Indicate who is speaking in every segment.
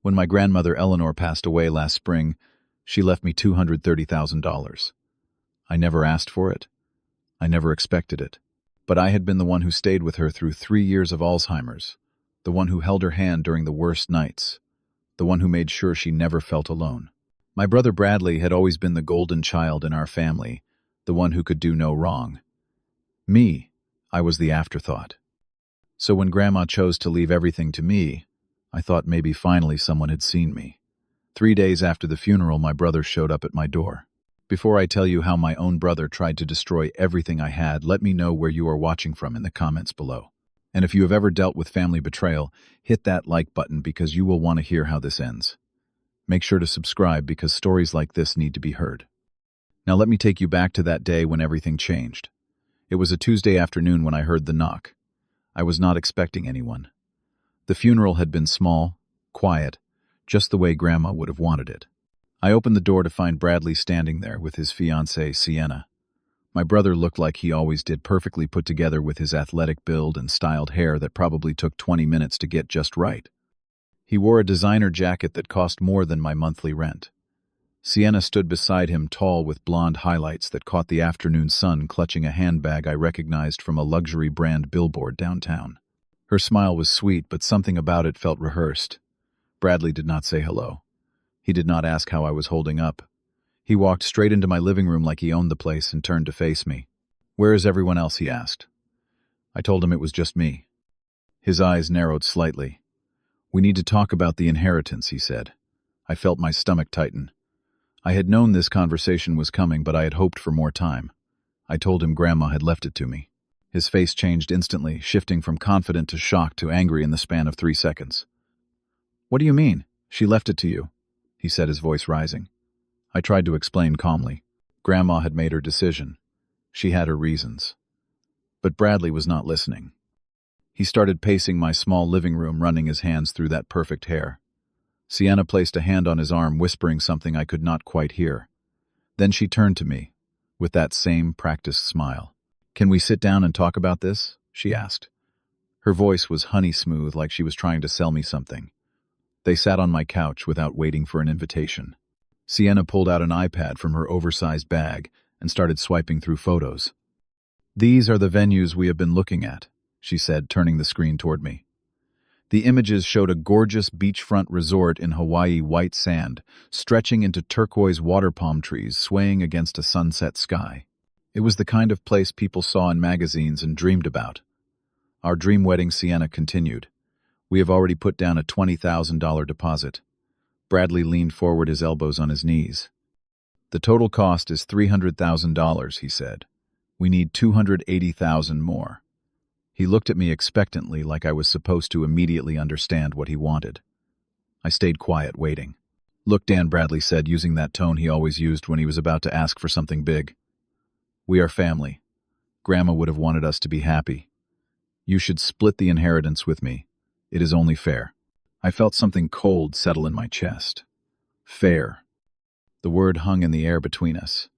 Speaker 1: When my grandmother Eleanor passed away last spring, she left me $230,000. I never asked for it. I never expected it. But I had been the one who stayed with her through 3 years of Alzheimer's, the one who held her hand during the worst nights, the one who made sure she never felt alone. My brother Bradley had always been the golden child in our family, the one who could do no wrong. Me, I was the afterthought. So when Grandma chose to leave everything to me, I thought maybe finally someone had seen me. 3 days after the funeral, my brother showed up at my door. Before I tell you how my own brother tried to destroy everything I had, let me know where you are watching from in the comments below. And if you have ever dealt with family betrayal, hit that like button because you will want to hear how this ends. Make sure to subscribe because stories like this need to be heard. Now let me take you back to that day when everything changed. It was a Tuesday afternoon when I heard the knock. I was not expecting anyone. The funeral had been small, quiet, just the way Grandma would have wanted it. I opened the door to find Bradley standing there with his fiancée, Sienna. My brother looked like he always did, perfectly put together with his athletic build and styled hair that probably took 20 minutes to get just right. He wore a designer jacket that cost more than my monthly rent. Sienna stood beside him, tall with blonde highlights that caught the afternoon sun, clutching a handbag I recognized from a luxury brand billboard downtown. Her smile was sweet, but something about it felt rehearsed. Bradley did not say hello. He did not ask how I was holding up. He walked straight into my living room like he owned the place and turned to face me. "Where is everyone else?" he asked. I told him it was just me. His eyes narrowed slightly. "We need to talk about the inheritance," he said. I felt my stomach tighten. I had known this conversation was coming, but I had hoped for more time. I told him Grandma had left it to me. His face changed instantly, shifting from confident to shocked to angry in the span of 3 seconds. "What do you mean? She left it to you?" he said, his voice rising. I tried to explain calmly. Grandma had made her decision. She had her reasons. But Bradley was not listening. He started pacing my small living room, running his hands through that perfect hair. Sienna placed a hand on his arm, whispering something I could not quite hear. Then she turned to me, with that same practiced smile. "Can we sit down and talk about this?" she asked. Her voice was honey smooth, like she was trying to sell me something. They sat on my couch without waiting for an invitation. Sienna pulled out an iPad from her oversized bag and started swiping through photos. "These are the venues we have been looking at," she said, turning the screen toward me. The images showed a gorgeous beachfront resort in Hawaii, white sand, stretching into turquoise water palm trees swaying against a sunset sky. It was the kind of place people saw in magazines and dreamed about. "Our dream wedding," Sienna continued. "We have already put down a $20,000 deposit." Bradley leaned forward, his elbows on his knees. "The total cost is $300,000, he said. "We need $280,000 more." He looked at me expectantly, like I was supposed to immediately understand what he wanted. I stayed quiet, waiting. "Look, Dan," Bradley said, using that tone he always used when he was about to ask for something big. "We are family. Grandma would have wanted us to be happy. You should split the inheritance with me. It is only fair." I felt something cold settle in my chest. Fair. The word hung in the air between us.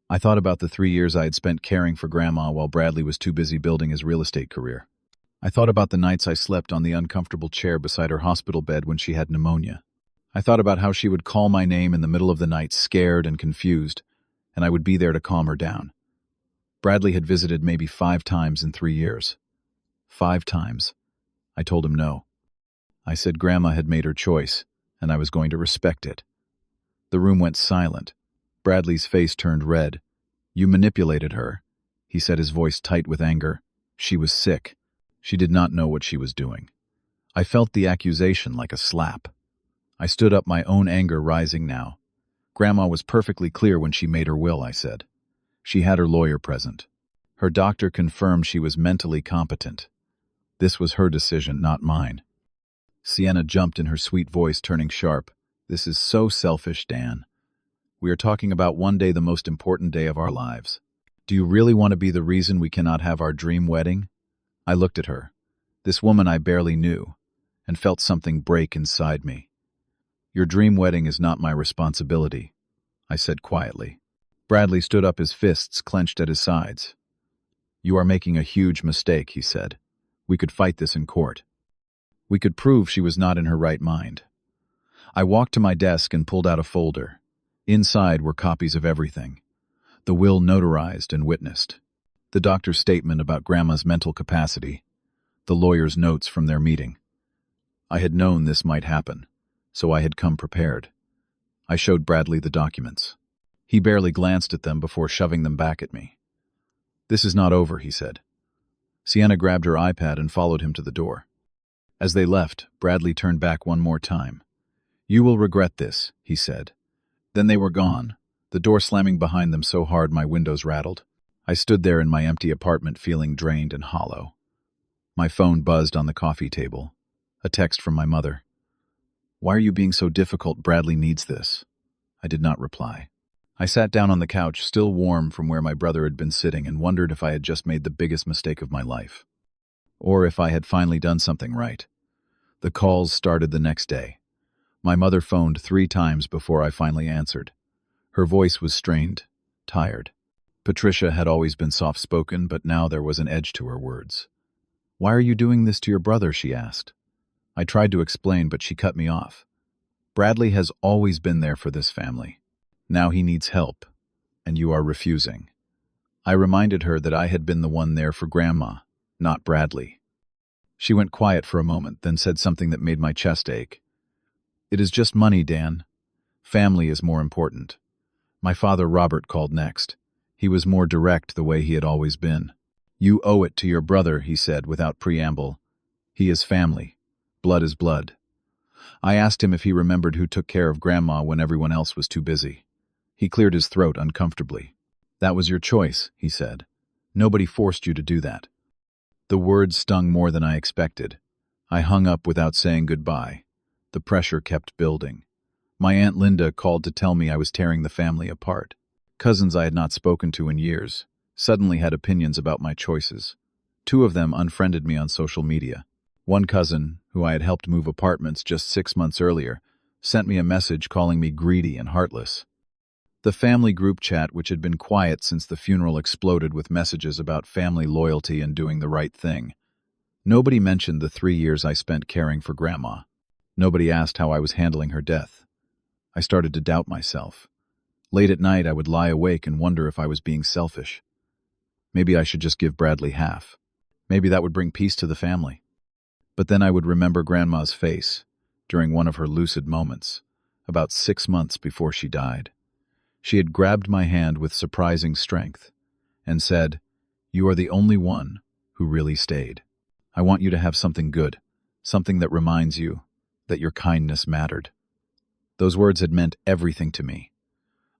Speaker 1: I thought about the 3 years I had spent caring for Grandma while Bradley was too busy building his real estate career. I thought about the nights I slept on the uncomfortable chair beside her hospital bed when she had pneumonia. I thought about how she would call my name in the middle of the night, scared and confused, and I would be there to calm her down. Bradley had visited maybe 5 times in 3 years. 5 times. I told him no. I said Grandma had made her choice, and I was going to respect it. The room went silent. Bradley's face turned red. "You manipulated her," he said, his voice tight with anger. "She was sick. She did not know what she was doing." I felt the accusation like a slap. I stood up, my own anger rising now. "Grandma was perfectly clear when she made her will," I said. "She had her lawyer present. Her doctor confirmed she was mentally competent. This was her decision, not mine." Sienna jumped in her sweet voice, turning sharp. "This is so selfish, Dan. We are talking about one day, the most important day of our lives. Do you really want to be the reason we cannot have our dream wedding?" I looked at her, this woman I barely knew, and felt something break inside me. "Your dream wedding is not my responsibility," I said quietly. Bradley stood up, his fists clenched at his sides. "You are making a huge mistake," he said. "We could fight this in court. We could prove she was not in her right mind." I walked to my desk and pulled out a folder. Inside were copies of everything. The will notarized and witnessed. The doctor's statement about Grandma's mental capacity. The lawyer's notes from their meeting. I had known this might happen, so I had come prepared. I showed Bradley the documents. He barely glanced at them before shoving them back at me. "This is not over," he said. Sienna grabbed her iPad and followed him to the door. As they left, Bradley turned back one more time. "You will regret this," he said. Then they were gone, the door slamming behind them so hard my windows rattled. I stood there in my empty apartment feeling drained and hollow. My phone buzzed on the coffee table. A text from my mother. "Why are you being so difficult? Bradley needs this." I did not reply. I sat down on the couch, still warm from where my brother had been sitting, and wondered if I had just made the biggest mistake of my life. Or if I had finally done something right. The calls started the next day. My mother phoned 3 times before I finally answered. Her voice was strained, tired. Patricia had always been soft-spoken, but now there was an edge to her words. "Why are you doing this to your brother?" she asked. I tried to explain, but she cut me off. "Bradley has always been there for this family. Now he needs help, and you are refusing." I reminded her that I had been the one there for Grandma, not Bradley. She went quiet for a moment, then said something that made my chest ache. "It is just money, Dan. Family is more important." My father, Robert, called next. He was more direct, the way he had always been. "You owe it to your brother," he said without preamble. "He is family. Blood is blood." I asked him if he remembered who took care of Grandma when everyone else was too busy. He cleared his throat uncomfortably. "That was your choice," he said. "Nobody forced you to do that." The words stung more than I expected. I hung up without saying goodbye. The pressure kept building. My Aunt Linda called to tell me I was tearing the family apart. Cousins I had not spoken to in years suddenly had opinions about my choices. 2 of them unfriended me on social media. One cousin, who I had helped move apartments just 6 months earlier, sent me a message calling me greedy and heartless. The family group chat, which had been quiet since the funeral, exploded with messages about family loyalty and doing the right thing. Nobody mentioned the 3 years I spent caring for Grandma. Nobody asked how I was handling her death. I started to doubt myself. Late at night, I would lie awake and wonder if I was being selfish. Maybe I should just give Bradley half. Maybe that would bring peace to the family. But then I would remember Grandma's face during one of her lucid moments, about 6 months before she died. She had grabbed my hand with surprising strength and said, "You are the only one who really stayed. I want you to have something good, something that reminds you that your kindness mattered." Those words had meant everything to me.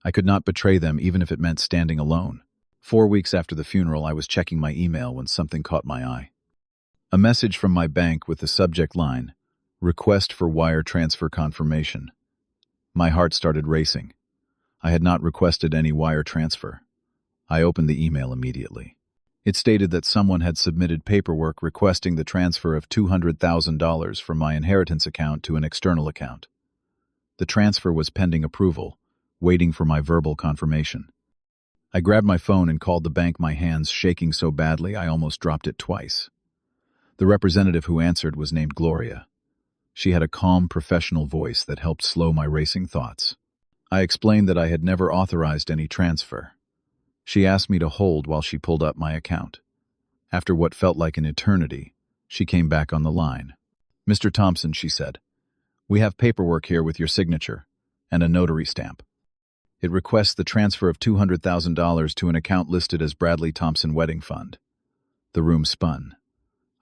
Speaker 1: I could not betray them, even if it meant standing alone. 4 weeks after the funeral, I was checking my email when something caught my eye. A message from my bank with the subject line, "Request for wire transfer confirmation." My heart started racing. I had not requested any wire transfer. I opened the email immediately. It stated that someone had submitted paperwork requesting the transfer of $200,000 from my inheritance account to an external account. The transfer was pending approval, waiting for my verbal confirmation. I grabbed my phone and called the bank, my hands shaking so badly I almost dropped it twice. The representative who answered was named Gloria. She had a calm, professional voice that helped slow my racing thoughts. I explained that I had never authorized any transfer. She asked me to hold while she pulled up my account. After what felt like an eternity, she came back on the line. "Mr. Thompson," she said, "we have paperwork here with your signature and a notary stamp. It requests the transfer of $200,000 to an account listed as Bradley Thompson Wedding Fund." The room spun.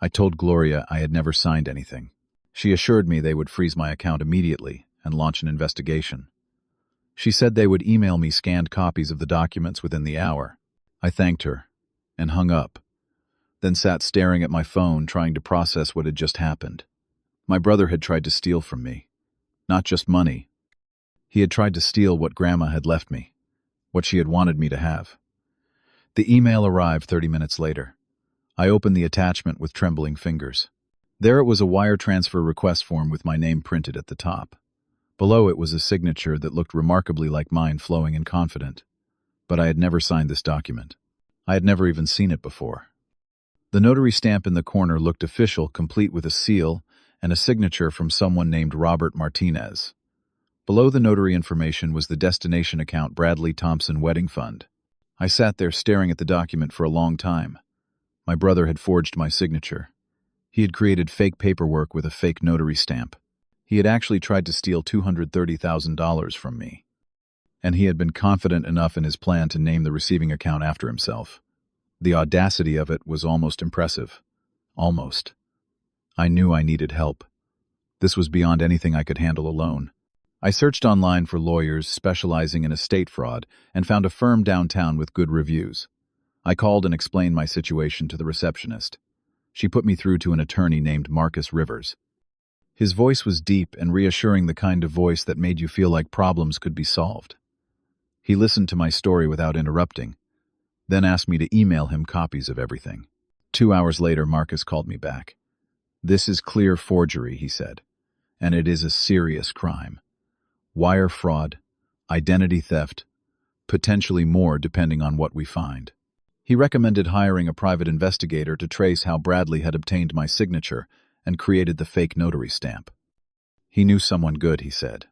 Speaker 1: I told Gloria I had never signed anything. She assured me they would freeze my account immediately and launch an investigation. She said they would email me scanned copies of the documents within the hour. I thanked her and hung up, then sat staring at my phone, trying to process what had just happened. My brother had tried to steal from me. Not just money. He had tried to steal what Grandma had left me, what she had wanted me to have. The email arrived 30 minutes later. I opened the attachment with trembling fingers. There it was, a wire transfer request form with my name printed at the top. Below it was a signature that looked remarkably like mine, flowing and confident. But I had never signed this document. I had never even seen it before. The notary stamp in the corner looked official, complete with a seal and a signature from someone named Robert Martinez. Below the notary information was the destination account Bradley Thompson Wedding Fund. I sat there staring at the document for a long time. My brother had forged my signature. He had created fake paperwork with a fake notary stamp. He had actually tried to steal $230,000 from me. And he had been confident enough in his plan to name the receiving account after himself. The audacity of it was almost impressive. Almost. I knew I needed help. This was beyond anything I could handle alone. I searched online for lawyers specializing in estate fraud and found a firm downtown with good reviews. I called and explained my situation to the receptionist. She put me through to an attorney named Marcus Rivers. His voice was deep and reassuring, the kind of voice that made you feel like problems could be solved. He listened to my story without interrupting, then asked me to email him copies of everything. 2 hours later, Marcus called me back. "This is clear forgery," he said, "and it is a serious crime. Wire fraud, identity theft, potentially more depending on what we find." He recommended hiring a private investigator to trace how Bradley had obtained my signature and created the fake notary stamp. He knew someone good, he said.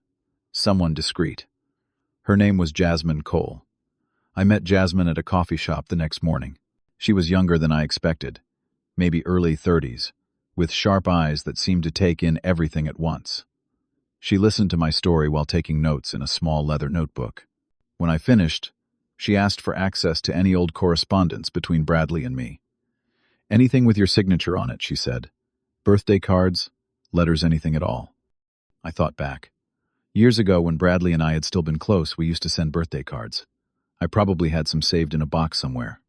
Speaker 1: Someone discreet. Her name was Jasmine Cole. I met Jasmine at a coffee shop the next morning. She was younger than I expected, maybe early 30s, with sharp eyes that seemed to take in everything at once. She listened to my story while taking notes in a small leather notebook. When I finished, she asked for access to any old correspondence between Bradley and me. "Anything with your signature on it," she said. "Birthday cards, letters, anything at all." I thought back. Years ago, when Bradley and I had still been close, we used to send birthday cards. I probably had some saved in a box somewhere.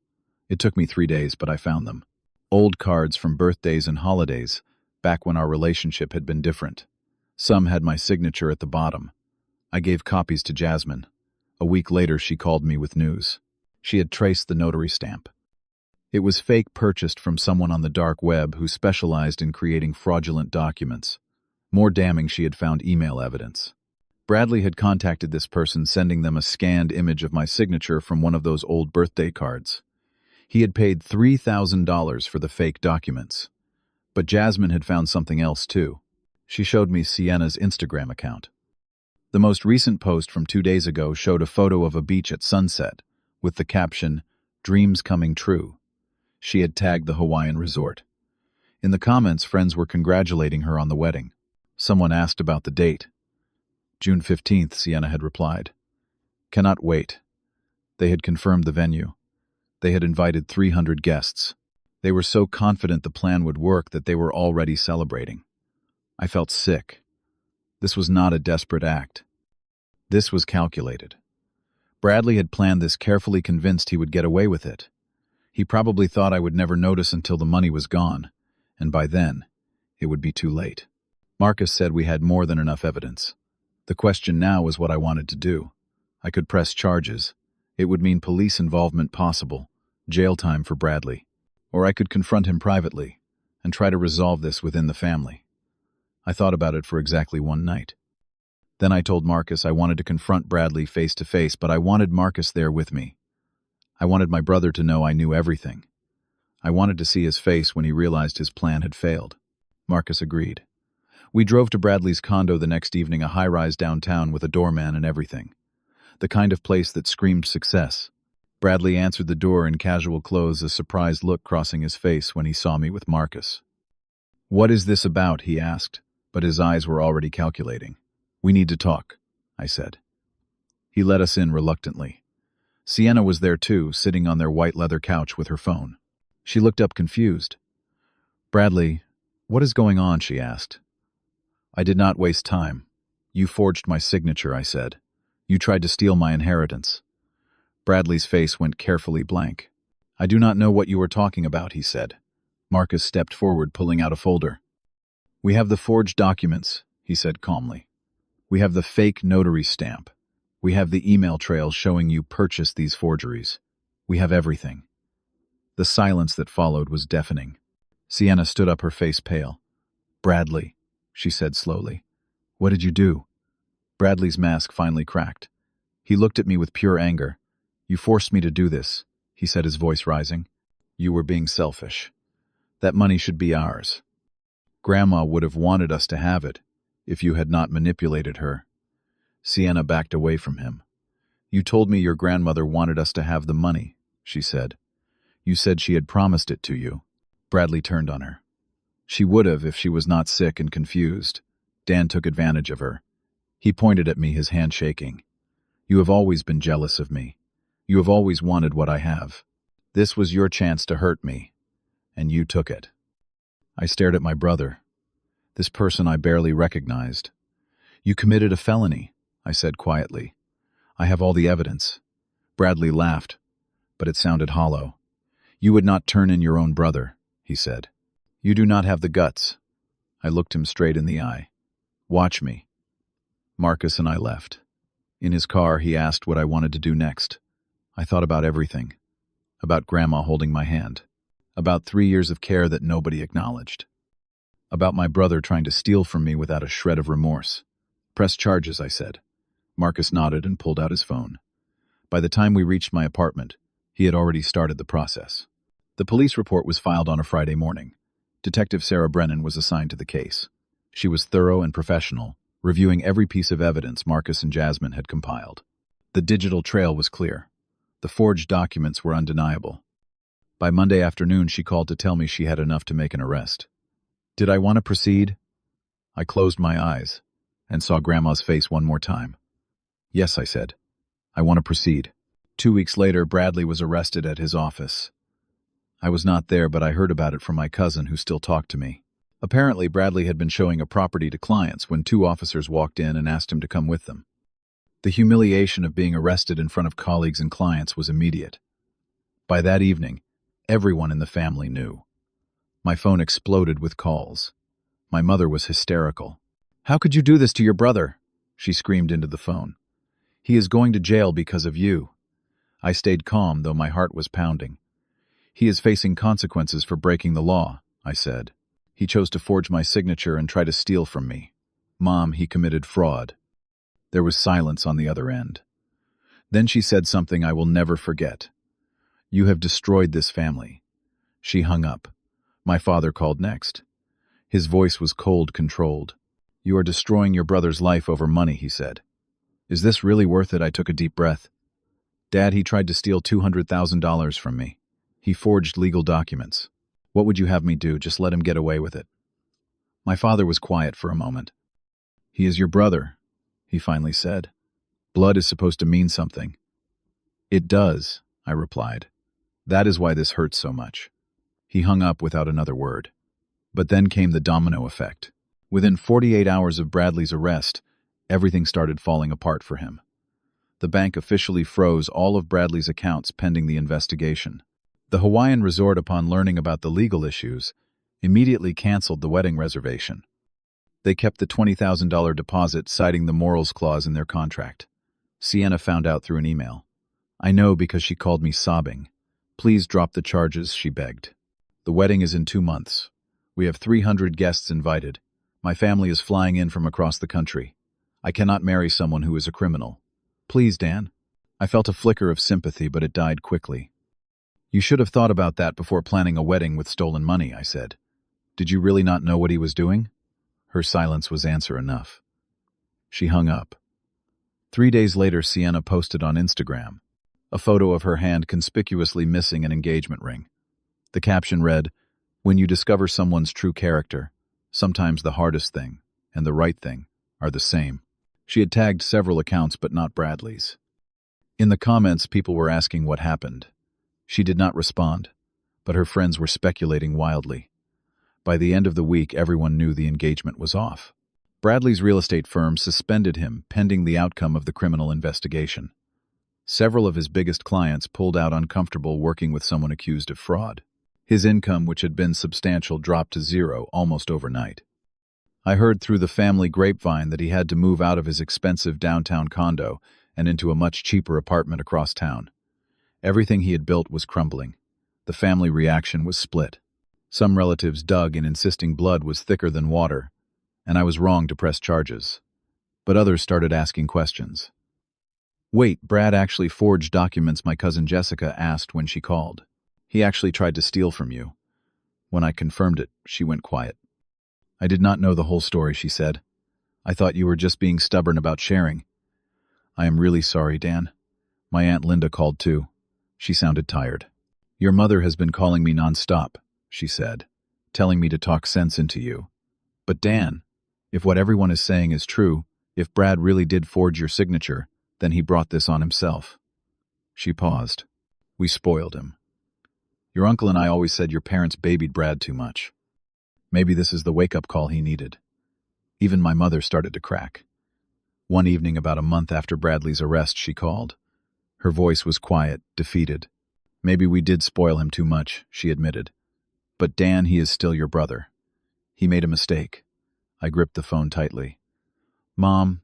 Speaker 1: It took me 3 days, but I found them. Old cards from birthdays and holidays, back when our relationship had been different. Some had my signature at the bottom. I gave copies to Jasmine. A week later, she called me with news. She had traced the notary stamp. It was fake, purchased from someone on the dark web who specialized in creating fraudulent documents. More damning, she had found email evidence. Bradley had contacted this person, sending them a scanned image of my signature from one of those old birthday cards. He had paid $3,000 for the fake documents. But Jasmine had found something else too. She showed me Sienna's Instagram account. The most recent post from 2 days ago showed a photo of a beach at sunset, with the caption, "Dreams coming true." She had tagged the Hawaiian resort. In the comments, friends were congratulating her on the wedding. Someone asked about the date. June 15th, Sienna had replied. "Cannot wait." They had confirmed the venue. They had invited 300 guests. They were so confident the plan would work that they were already celebrating. I felt sick. This was not a desperate act. This was calculated. Bradley had planned this carefully, convinced he would get away with it. He probably thought I would never notice until the money was gone, and by then, it would be too late. Marcus said we had more than enough evidence. The question now was what I wanted to do. I could press charges. It would mean police involvement possible, jail time for Bradley. Or I could confront him privately and try to resolve this within the family. I thought about it for exactly one night. Then I told Marcus I wanted to confront Bradley face to face, but I wanted Marcus there with me. I wanted my brother to know I knew everything. I wanted to see his face when he realized his plan had failed. Marcus agreed. We drove to Bradley's condo the next evening, a high-rise downtown with a doorman and everything. The kind of place that screamed success. Bradley answered the door in casual clothes, a surprised look crossing his face when he saw me with Marcus. "What is this about?" he asked, but his eyes were already calculating. "We need to talk," I said. He let us in reluctantly. Sienna was there too, sitting on their white leather couch with her phone. She looked up confused. "Bradley, what is going on?" she asked. I did not waste time. "You forged my signature," I said. "You tried to steal my inheritance." Bradley's face went carefully blank. "I do not know what you are talking about," he said. Marcus stepped forward, pulling out a folder. "We have the forged documents," he said calmly. "We have the fake notary stamp. We have the email trail showing you purchased these forgeries. We have everything." The silence that followed was deafening. Sienna stood up, her face pale. "Bradley," she said slowly. "What did you do?" Bradley's mask finally cracked. He looked at me with pure anger. "You forced me to do this," he said, his voice rising. "You were being selfish. That money should be ours. Grandma would have wanted us to have it if you had not manipulated her. Sienna backed away from him. "You told me your grandmother wanted us to have the money," she said. "You said she had promised it to you." Bradley turned on her. "She would have if she was not sick and confused. Dan took advantage of her." He pointed at me, his hand shaking. "You have always been jealous of me. You have always wanted what I have. This was your chance to hurt me, and you took it." I stared at my brother, this person I barely recognized. "You committed a felony," I said quietly. "I have all the evidence." Bradley laughed, but it sounded hollow. "You would not turn in your own brother," he said. "You do not have the guts." I looked him straight in the eye. "Watch me." Marcus and I left. In his car, he asked what I wanted to do next. I thought about everything. About Grandma holding my hand. About 3 years of care that nobody acknowledged. About my brother trying to steal from me without a shred of remorse. "Press charges," I said. Marcus nodded and pulled out his phone. By the time we reached my apartment, he had already started the process. The police report was filed on a Friday morning. Detective Sarah Brennan was assigned to the case. She was thorough and professional, reviewing every piece of evidence Marcus and Jasmine had compiled. The digital trail was clear. The forged documents were undeniable. By Monday afternoon, she called to tell me she had enough to make an arrest. Did I want to proceed? I closed my eyes and saw Grandma's face one more time. "Yes," I said. "I want to proceed." 2 weeks later, Bradley was arrested at his office. I was not there, but I heard about it from my cousin, who still talked to me. Apparently, Bradley had been showing a property to clients when 2 officers walked in and asked him to come with them. The humiliation of being arrested in front of colleagues and clients was immediate. By that evening, everyone in the family knew. My phone exploded with calls. My mother was hysterical. "How could you do this to your brother?" she screamed into the phone. "He is going to jail because of you." I stayed calm, though my heart was pounding. "He is facing consequences for breaking the law," I said. "He chose to forge my signature and try to steal from me. Mom, he committed fraud." There was silence on the other end. Then she said something I will never forget. "You have destroyed this family." She hung up. My father called next. His voice was cold, controlled. "You are destroying your brother's life over money," he said. "Is this really worth it?" I took a deep breath. "Dad, he tried to steal $200,000 from me. He forged legal documents. What would you have me do? Just let him get away with it." My father was quiet for a moment. "He is your brother," he finally said. "Blood is supposed to mean something." "It does," I replied. "That is why this hurts so much." He hung up without another word. But then came the domino effect. Within 48 hours of Bradley's arrest, everything started falling apart for him. The bank officially froze all of Bradley's accounts pending the investigation. The Hawaiian resort, upon learning about the legal issues, immediately canceled the wedding reservation. They kept the $20,000 deposit, citing the morals clause in their contract. Sienna found out through an email. I know because she called me sobbing. "Please drop the charges," she begged. "The wedding is in 2 months. We have 300 guests invited. My family is flying in from across the country. I cannot marry someone who is a criminal. Please, Dan." I felt a flicker of sympathy, but it died quickly. "You should have thought about that before planning a wedding with stolen money," I said. "Did you really not know what he was doing?" Her silence was answer enough. She hung up. 3 days later, Sienna posted on Instagram a photo of her hand conspicuously missing an engagement ring. The caption read, "When you discover someone's true character, sometimes the hardest thing and the right thing are the same." She had tagged several accounts, but not Bradley's. In the comments, people were asking what happened. She did not respond, but her friends were speculating wildly. By the end of the week, everyone knew the engagement was off. Bradley's real estate firm suspended him pending the outcome of the criminal investigation. Several of his biggest clients pulled out, uncomfortable working with someone accused of fraud. His income, which had been substantial, dropped to zero almost overnight. I heard through the family grapevine that he had to move out of his expensive downtown condo and into a much cheaper apartment across town. Everything he had built was crumbling. The family reaction was split. Some relatives dug in, insisting blood was thicker than water, and I was wrong to press charges. But others started asking questions. "Wait, Brad actually forged documents?" my cousin Jessica asked when she called. "He actually tried to steal from you." When I confirmed it, she went quiet. "I did not know the whole story," she said. "I thought you were just being stubborn about sharing. I am really sorry, Dan. My Aunt Linda called too. She sounded tired. Your mother has been calling me nonstop, she said, telling me to talk sense into you. But Dan, if what everyone is saying is true, if Brad really did forge your signature, then he brought this on himself. She paused. We spoiled him. Your uncle and I always said your parents babied Brad too much. Maybe this is the wake-up call he needed. Even my mother started to crack. One evening about a month after Bradley's arrest, she called. Her voice was quiet, defeated. Maybe we did spoil him too much, she admitted. But Dan, he is still your brother. He made a mistake. I gripped the phone tightly. Mom,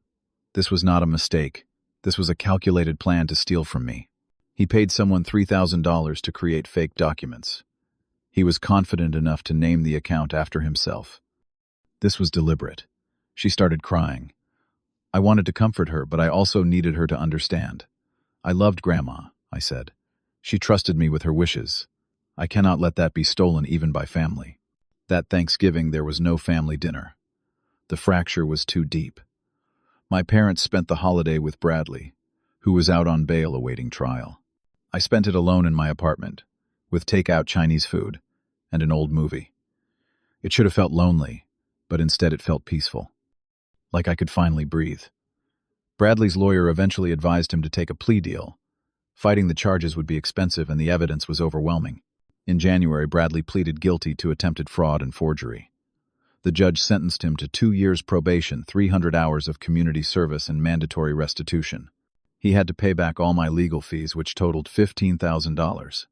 Speaker 1: this was not a mistake. This was a calculated plan to steal from me. He paid someone $3,000 to create fake documents. He was confident enough to name the account after himself. This was deliberate. She started crying. I wanted to comfort her, but I also needed her to understand. I loved Grandma, I said. She trusted me with her wishes. I cannot let that be stolen even by family. That Thanksgiving, there was no family dinner. The fracture was too deep. My parents spent the holiday with Bradley, who was out on bail awaiting trial. I spent it alone in my apartment, with takeout Chinese food and an old movie. It should have felt lonely, but instead it felt peaceful. Like I could finally breathe. Bradley's lawyer eventually advised him to take a plea deal. Fighting the charges would be expensive and the evidence was overwhelming. In January, Bradley pleaded guilty to attempted fraud and forgery. The judge sentenced him to 2 years probation, 300 hours of community service, and mandatory restitution. He had to pay back all my legal fees, which totaled $15,000.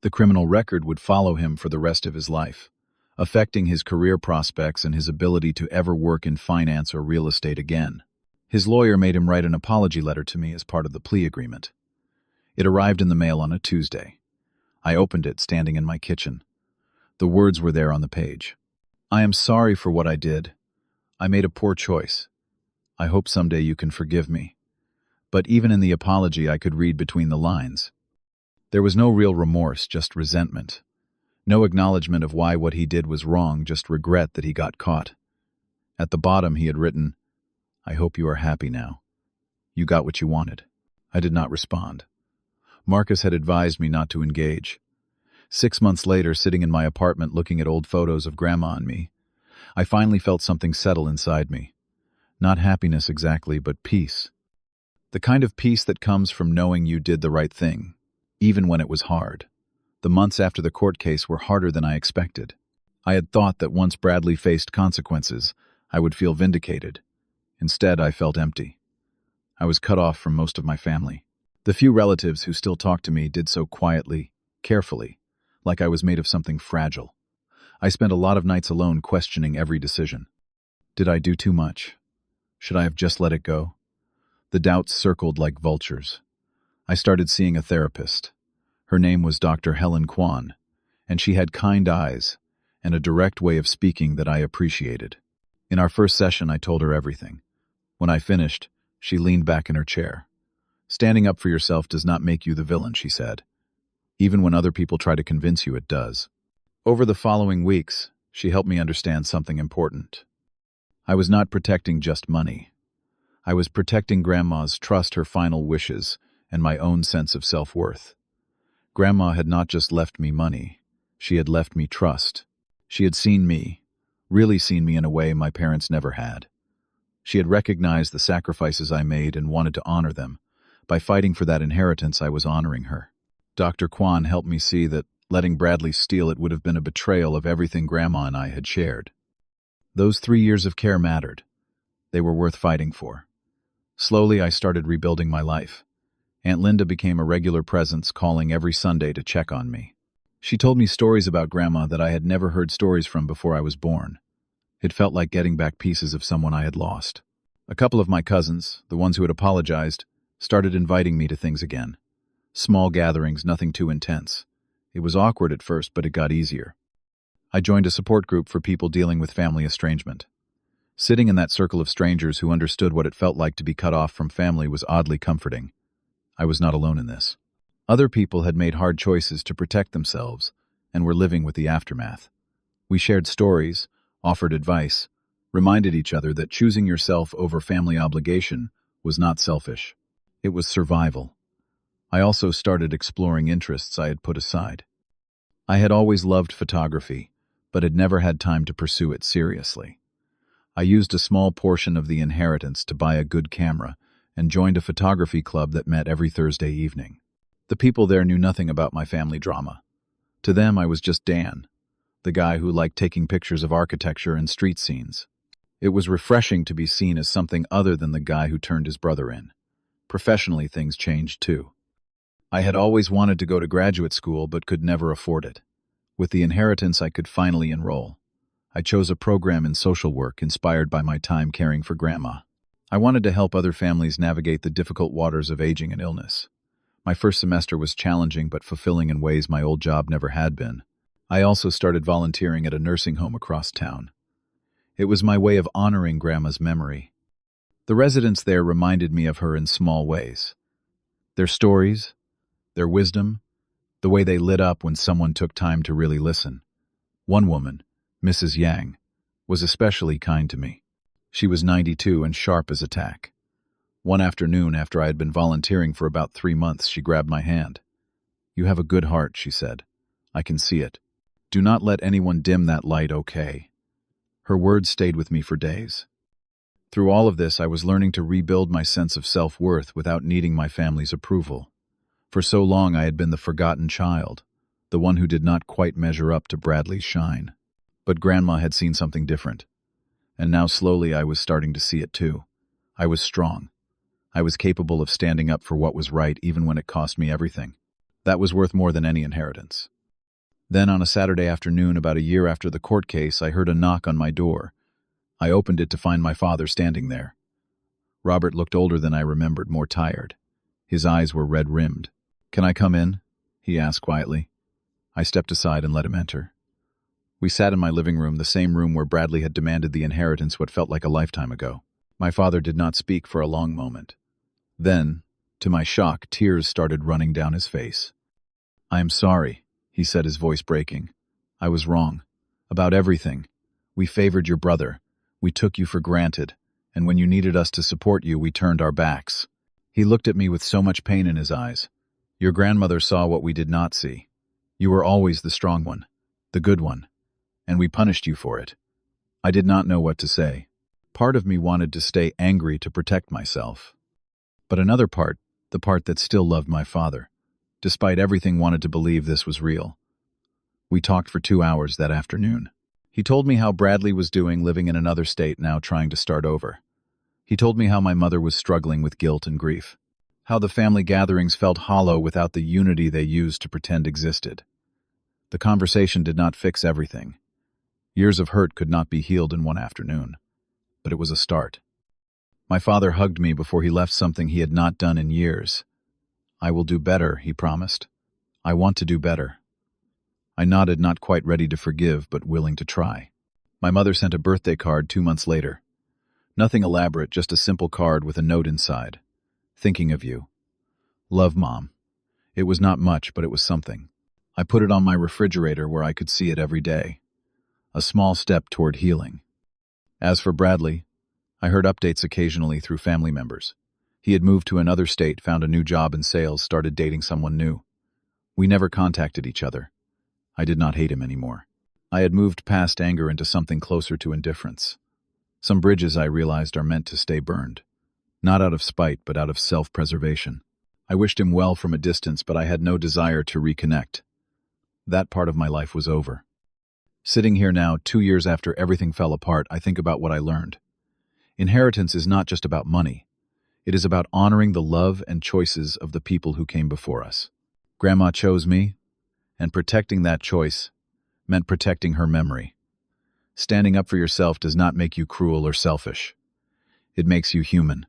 Speaker 1: The criminal record would follow him for the rest of his life, affecting his career prospects and his ability to ever work in finance or real estate again. His lawyer made him write an apology letter to me as part of the plea agreement. It arrived in the mail on a Tuesday. I opened it standing in my kitchen. The words were there on the page. I am sorry for what I did. I made a poor choice. I hope someday you can forgive me. But even in the apology, I could read between the lines. There was no real remorse, just resentment. No acknowledgement of why what he did was wrong, just regret that he got caught. At the bottom, he had written, I hope you are happy now. You got what you wanted. I did not respond. Marcus had advised me not to engage. 6 months later, sitting in my apartment looking at old photos of Grandma and me, I finally felt something settle inside me. Not happiness exactly, but peace. The kind of peace that comes from knowing you did the right thing, even when it was hard. The months after the court case were harder than I expected. I had thought that once Bradley faced consequences, I would feel vindicated. Instead, I felt empty. I was cut off from most of my family. The few relatives who still talked to me did so quietly, carefully, like I was made of something fragile. I spent a lot of nights alone questioning every decision. Did I do too much? Should I have just let it go? The doubts circled like vultures. I started seeing a therapist. Her name was Dr. Helen Kwan, and she had kind eyes and a direct way of speaking that I appreciated. In our first session, I told her everything. When I finished, she leaned back in her chair. Standing up for yourself does not make you the villain, she said. Even when other people try to convince you, it does. Over the following weeks, she helped me understand something important. I was not protecting just money. I was protecting Grandma's trust, her final wishes, and my own sense of self-worth. Grandma had not just left me money. She had left me trust. She had seen me, really seen me in a way my parents never had. She had recognized the sacrifices I made and wanted to honor them. By fighting for that inheritance, I was honoring her. Dr. Kwan helped me see that letting Bradley steal it would have been a betrayal of everything Grandma and I had shared. Those 3 years of care mattered. They were worth fighting for. Slowly, I started rebuilding my life. Aunt Linda became a regular presence, calling every Sunday to check on me. She told me stories about Grandma that I had never heard stories from before I was born. It felt like getting back pieces of someone I had lost. A couple of my cousins, the ones who had apologized, started inviting me to things again. Small gatherings, nothing too intense. It was awkward at first, but it got easier. I joined a support group for people dealing with family estrangement. Sitting in that circle of strangers who understood what it felt like to be cut off from family was oddly comforting. I was not alone in this. Other people had made hard choices to protect themselves and were living with the aftermath. We shared stories, offered advice, reminded each other that choosing yourself over family obligation was not selfish. It was survival. I also started exploring interests I had put aside. I had always loved photography, but had never had time to pursue it seriously. I used a small portion of the inheritance to buy a good camera and joined a photography club that met every Thursday evening. The people there knew nothing about my family drama. To them, I was just Dan, the guy who liked taking pictures of architecture and street scenes. It was refreshing to be seen as something other than the guy who turned his brother in. Professionally, things changed too. I had always wanted to go to graduate school but could never afford it. With the inheritance, I could finally enroll. I chose a program in social work inspired by my time caring for Grandma. I wanted to help other families navigate the difficult waters of aging and illness. My first semester was challenging but fulfilling in ways my old job never had been. I also started volunteering at a nursing home across town. It was my way of honoring Grandma's memory. The residents there reminded me of her in small ways. Their stories, their wisdom, the way they lit up when someone took time to really listen. One woman, Mrs. Yang, was especially kind to me. She was 92 and sharp as a tack. One afternoon, after I had been volunteering for about 3 months, she grabbed my hand. "You have a good heart," she said. "I can see it. Do not let anyone dim that light, okay?" Her words stayed with me for days. Through all of this, I was learning to rebuild my sense of self-worth without needing my family's approval. For so long, I had been the forgotten child, the one who did not quite measure up to Bradley's shine. But Grandma had seen something different. And now slowly I was starting to see it too. I was strong. I was capable of standing up for what was right even when it cost me everything. That was worth more than any inheritance. Then on a Saturday afternoon, about a year after the court case, I heard a knock on my door. I opened it to find my father standing there. Robert looked older than I remembered, more tired. His eyes were red-rimmed. "Can I come in?" he asked quietly. I stepped aside and let him enter. We sat in my living room, the same room where Bradley had demanded the inheritance what felt like a lifetime ago. My father did not speak for a long moment. Then, to my shock, tears started running down his face. "I am sorry," he said, his voice breaking. "I was wrong. About everything. We favored your brother. We took you for granted. And when you needed us to support you, we turned our backs." He looked at me with so much pain in his eyes. "Your grandmother saw what we did not see. You were always the strong one, the good one. And we punished you for it." I did not know what to say. Part of me wanted to stay angry to protect myself. But another part, the part that still loved my father, despite everything, wanted to believe this was real. We talked for 2 hours that afternoon. He told me how Bradley was doing, living in another state now, trying to start over. He told me how my mother was struggling with guilt and grief, how the family gatherings felt hollow without the unity they used to pretend existed. The conversation did not fix everything. Years of hurt could not be healed in one afternoon, but it was a start. My father hugged me before he left, something he had not done in years. "I will do better," he promised. "I want to do better." I nodded, not quite ready to forgive, but willing to try. My mother sent a birthday card 2 months later. Nothing elaborate, just a simple card with a note inside. "Thinking of you. Love, Mom." It was not much, but it was something. I put it on my refrigerator where I could see it every day. A small step toward healing. As for Bradley, I heard updates occasionally through family members. He had moved to another state, found a new job in sales, started dating someone new. We never contacted each other. I did not hate him anymore. I had moved past anger into something closer to indifference. Some bridges, I realized, are meant to stay burned. Not out of spite, but out of self-preservation. I wished him well from a distance, but I had no desire to reconnect. That part of my life was over. Sitting here now, 2 years after everything fell apart, I think about what I learned. Inheritance is not just about money. It is about honoring the love and choices of the people who came before us. Grandma chose me, and protecting that choice meant protecting her memory. Standing up for yourself does not make you cruel or selfish. It makes you human.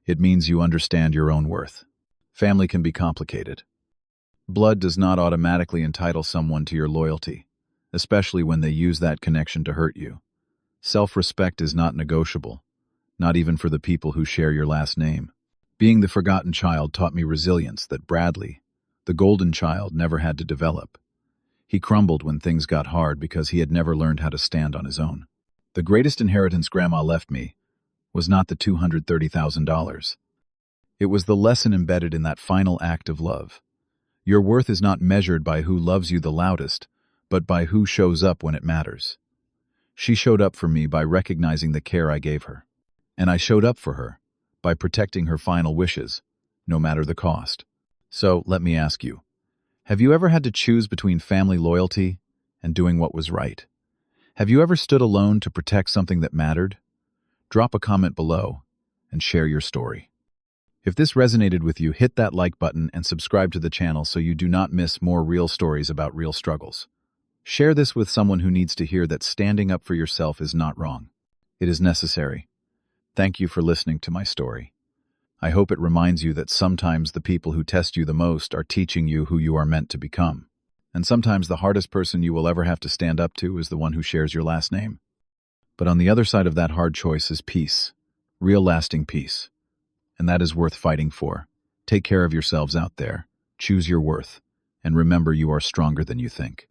Speaker 1: It means you understand your own worth. Family can be complicated. Blood does not automatically entitle someone to your loyalty, especially when they use that connection to hurt you. Self-respect is not negotiable, not even for the people who share your last name. Being the forgotten child taught me resilience that Bradley, the golden child, never had to develop. He crumbled when things got hard because he had never learned how to stand on his own. The greatest inheritance Grandma left me was not the $230,000. It was the lesson embedded in that final act of love. Your worth is not measured by who loves you the loudest, but by who shows up when it matters. She showed up for me by recognizing the care I gave her. And I showed up for her by protecting her final wishes, no matter the cost. So, let me ask you, have you ever had to choose between family loyalty and doing what was right? Have you ever stood alone to protect something that mattered? Drop a comment below and share your story. If this resonated with you, hit that like button and subscribe to the channel so you do not miss more real stories about real struggles. Share this with someone who needs to hear that standing up for yourself is not wrong. It is necessary. Thank you for listening to my story. I hope it reminds you that sometimes the people who test you the most are teaching you who you are meant to become. And sometimes the hardest person you will ever have to stand up to is the one who shares your last name. But on the other side of that hard choice is peace. Real lasting peace. And that is worth fighting for. Take care of yourselves out there. Choose your worth. And remember, you are stronger than you think.